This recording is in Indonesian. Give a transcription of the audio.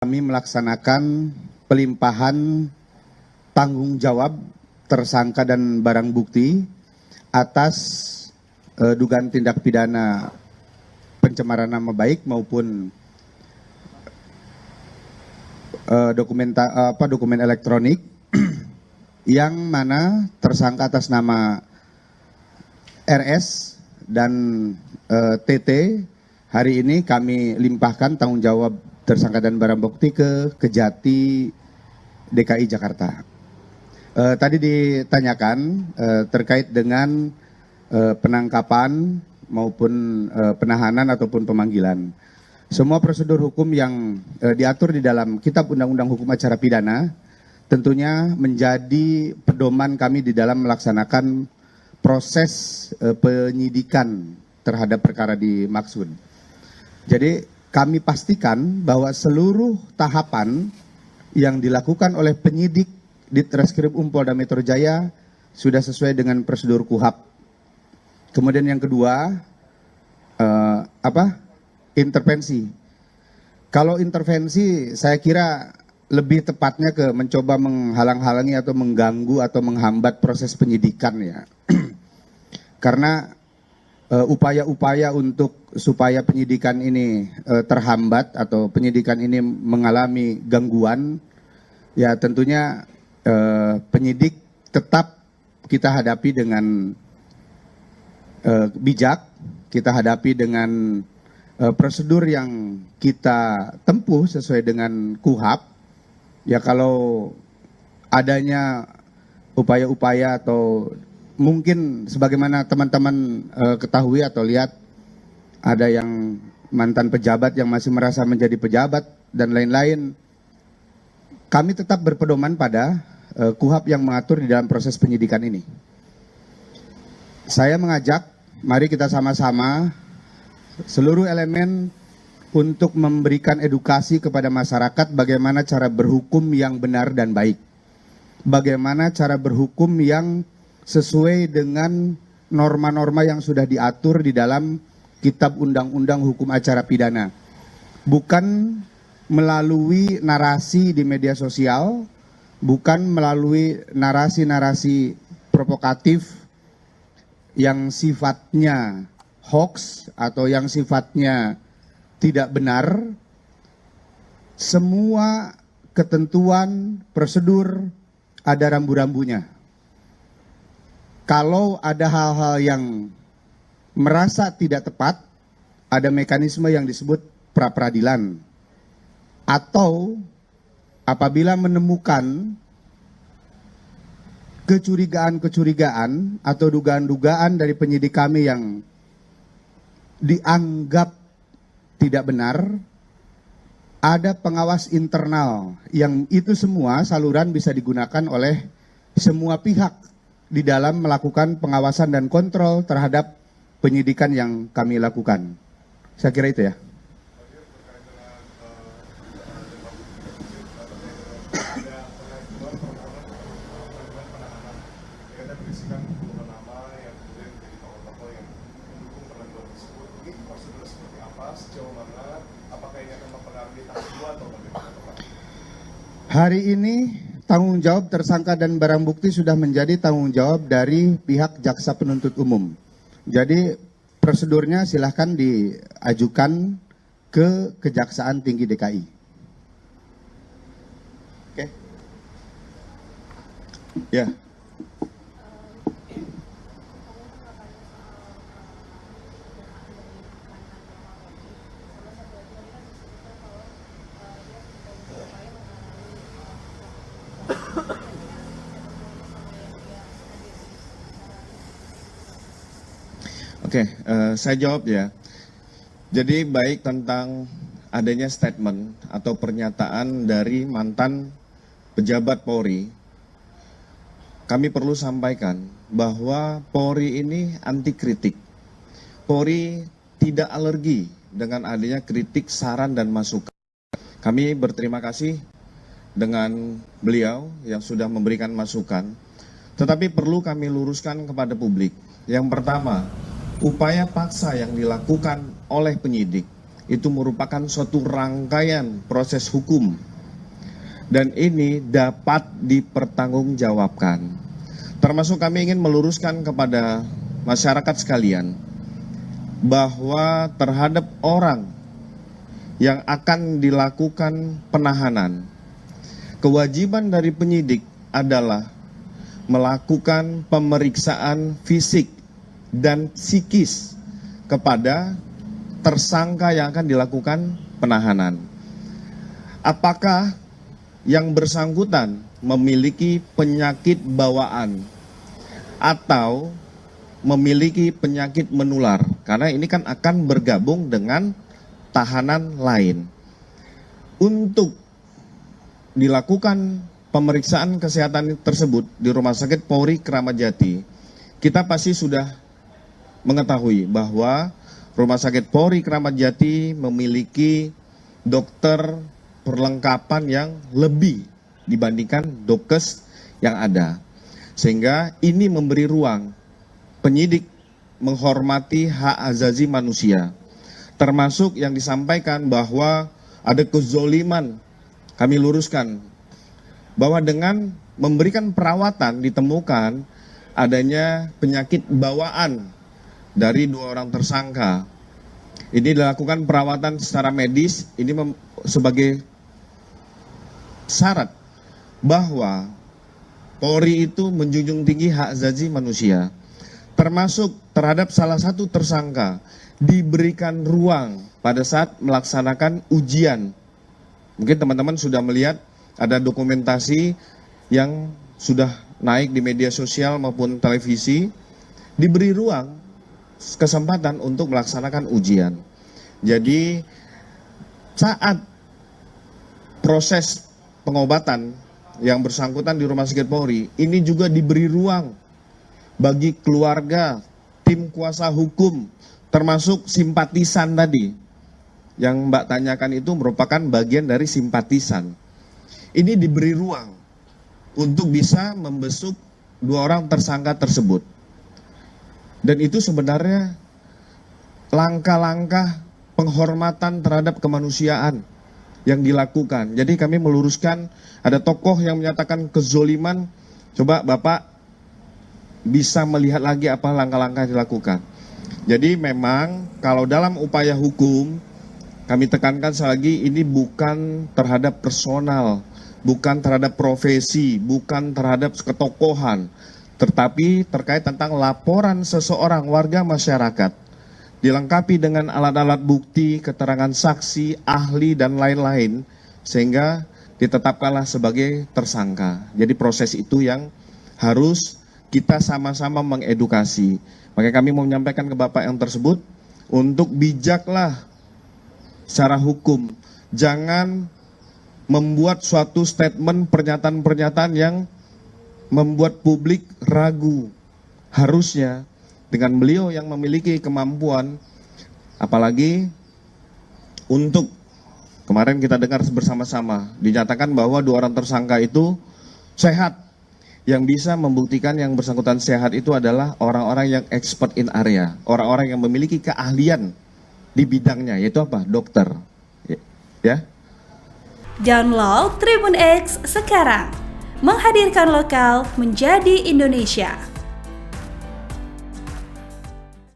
Kami melaksanakan pelimpahan tanggung jawab tersangka dan barang bukti atas dugaan tindak pidana pencemaran nama baik maupun dokumen elektronik yang mana tersangka atas nama RS dan TT hari ini kami limpahkan tanggung jawab tersangka dan barang bukti ke Kejati DKI Jakarta. Tadi ditanyakan terkait dengan penangkapan maupun penahanan ataupun pemanggilan. Semua prosedur hukum yang diatur di dalam Kitab Undang-Undang Hukum Acara Pidana tentunya menjadi pedoman kami di dalam melaksanakan proses penyidikan terhadap perkara dimaksud. Jadi kami pastikan bahwa seluruh tahapan yang dilakukan oleh penyidik di Ditreskrim Polda Metro Jaya sudah sesuai dengan prosedur KUHAP. Kemudian yang kedua, intervensi. Kalau intervensi, saya kira lebih tepatnya ke mencoba menghalang-halangi atau mengganggu atau menghambat proses penyidikan ya. Karena upaya-upaya untuk supaya penyidikan ini terhambat atau penyidikan ini mengalami gangguan, ya tentunya penyidik tetap kita hadapi dengan bijak, kita hadapi dengan prosedur yang kita tempuh sesuai dengan KUHAP. Ya kalau adanya upaya-upaya atau mungkin sebagaimana teman-teman ketahui atau lihat ada yang mantan pejabat yang masih merasa menjadi pejabat dan lain-lain, kami tetap berpedoman pada KUHAP yang mengatur di dalam proses penyidikan ini. Saya mengajak, mari kita sama-sama seluruh elemen untuk memberikan edukasi kepada masyarakat bagaimana cara berhukum yang benar dan baik. Bagaimana cara berhukum yang sesuai dengan norma-norma yang sudah diatur di dalam Kitab Undang-Undang Hukum Acara Pidana. Bukan melalui narasi di media sosial, bukan melalui narasi-narasi provokatif yang sifatnya hoax atau yang sifatnya tidak benar. Semua ketentuan, prosedur ada rambu-rambunya. Kalau ada hal-hal yang merasa tidak tepat, ada mekanisme yang disebut pra-peradilan. Atau apabila menemukan kecurigaan-kecurigaan atau dugaan-dugaan dari penyidik kami yang dianggap tidak benar, ada pengawas internal yang itu semua saluran bisa digunakan oleh semua pihak di dalam melakukan pengawasan dan kontrol terhadap penyidikan yang kami lakukan. Saya kira itu ya. Hari ini tanggung jawab tersangka dan barang bukti sudah menjadi tanggung jawab dari pihak jaksa penuntut umum. Jadi prosedurnya silahkan diajukan ke Kejaksaan Tinggi DKI. Oke. Ya. Oke, saya jawab ya. Jadi baik tentang adanya statement atau pernyataan dari mantan pejabat Polri, kami perlu sampaikan bahwa Polri ini anti kritik. Polri tidak alergi dengan adanya kritik, saran, dan masukan. Kami berterima kasih dengan beliau yang sudah memberikan masukan. Tetapi perlu kami luruskan kepada publik. Yang pertama, upaya paksa yang dilakukan oleh penyidik itu merupakan suatu rangkaian proses hukum dan ini dapat dipertanggungjawabkan. Termasuk kami ingin meluruskan kepada masyarakat sekalian bahwa terhadap orang yang akan dilakukan penahanan, kewajiban dari penyidik adalah melakukan pemeriksaan fisik dan psikis kepada tersangka yang akan dilakukan penahanan. Apakah yang bersangkutan memiliki penyakit bawaan atau memiliki penyakit menular, karena ini kan akan bergabung dengan tahanan lain. Untuk dilakukan pemeriksaan kesehatan tersebut di Rumah Sakit Polri Kramat Jati, kita pasti sudah mengetahui bahwa Rumah Sakit Polri Kramat Jati memiliki dokter perlengkapan yang lebih dibandingkan dokes yang ada. Sehingga ini memberi ruang penyidik menghormati hak azazi manusia. Termasuk yang disampaikan bahwa ada kezoliman, kami luruskan bahwa dengan memberikan perawatan ditemukan adanya penyakit bawaan dari 2 orang tersangka. Ini dilakukan perawatan secara medis, ini sebagai syarat bahwa Polri itu menjunjung tinggi hak azazi manusia. Termasuk terhadap salah satu tersangka diberikan ruang pada saat melaksanakan ujian. Mungkin teman-teman sudah melihat ada dokumentasi yang sudah naik di media sosial maupun televisi, diberi ruang kesempatan untuk melaksanakan ujian. Jadi saat proses pengobatan yang bersangkutan di Rumah Sakit Polri, ini juga diberi ruang bagi keluarga, tim kuasa hukum, termasuk simpatisan tadi. Yang Mbak tanyakan itu merupakan bagian dari simpatisan. Ini diberi ruang untuk bisa membesuk 2 orang tersangka tersebut. Dan itu sebenarnya langkah-langkah penghormatan terhadap kemanusiaan yang dilakukan. Jadi kami meluruskan, ada tokoh yang menyatakan kezoliman, coba Bapak bisa melihat lagi apa langkah-langkah dilakukan. Jadi memang kalau dalam upaya hukum, kami tekankan sekali lagi, ini bukan terhadap personal, bukan terhadap profesi, bukan terhadap ketokohan, tetapi terkait tentang laporan seseorang warga masyarakat, dilengkapi dengan alat-alat bukti, keterangan saksi, ahli, dan lain-lain, sehingga ditetapkanlah sebagai tersangka. Jadi proses itu yang harus kita sama-sama mengedukasi. Makanya kami mau menyampaikan ke Bapak yang tersebut, untuk bijaklah secara hukum. Jangan membuat suatu statement, pernyataan-pernyataan yang membuat publik ragu. Harusnya dengan beliau yang memiliki kemampuan, apalagi untuk kemarin kita dengar bersama-sama, dinyatakan bahwa 2 orang tersangka itu sehat. Yang bisa membuktikan yang bersangkutan sehat itu adalah orang-orang yang expert in area, orang-orang yang memiliki keahlian di bidangnya, yaitu apa? Dokter. Ya. Download Tribun X sekarang, menghadirkan lokal menjadi Indonesia.